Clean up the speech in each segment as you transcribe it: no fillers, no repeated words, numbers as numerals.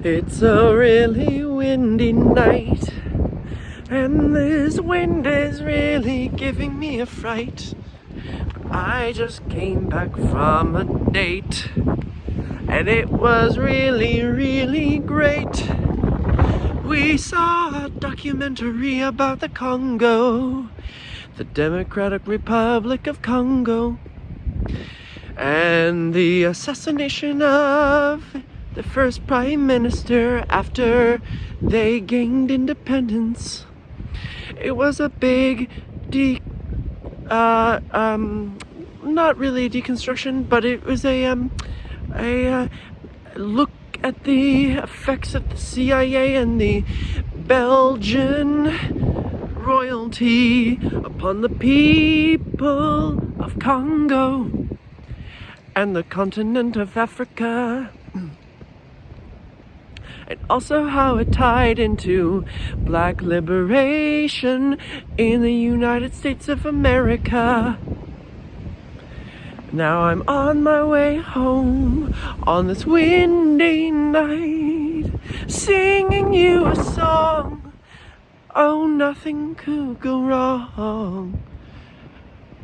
It's a really windy night, and this wind is really giving me a fright. I just came back from a date, and it was really, really great. We saw a documentary about the Congo, the Democratic Republic of Congo, and the assassination of the first prime minister after they gained independence. It was a big not really a deconstruction, but it was a look at the effects of the CIA and the Belgian royalty upon the people of Congo and the continent of Africa, and also how it tied into Black liberation in the United States of America. Now I'm on my way home on this windy night, singing you a song. Oh, nothing could go wrong,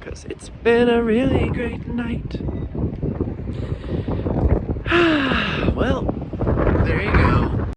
'cause it's been a really great night. Well, there you go.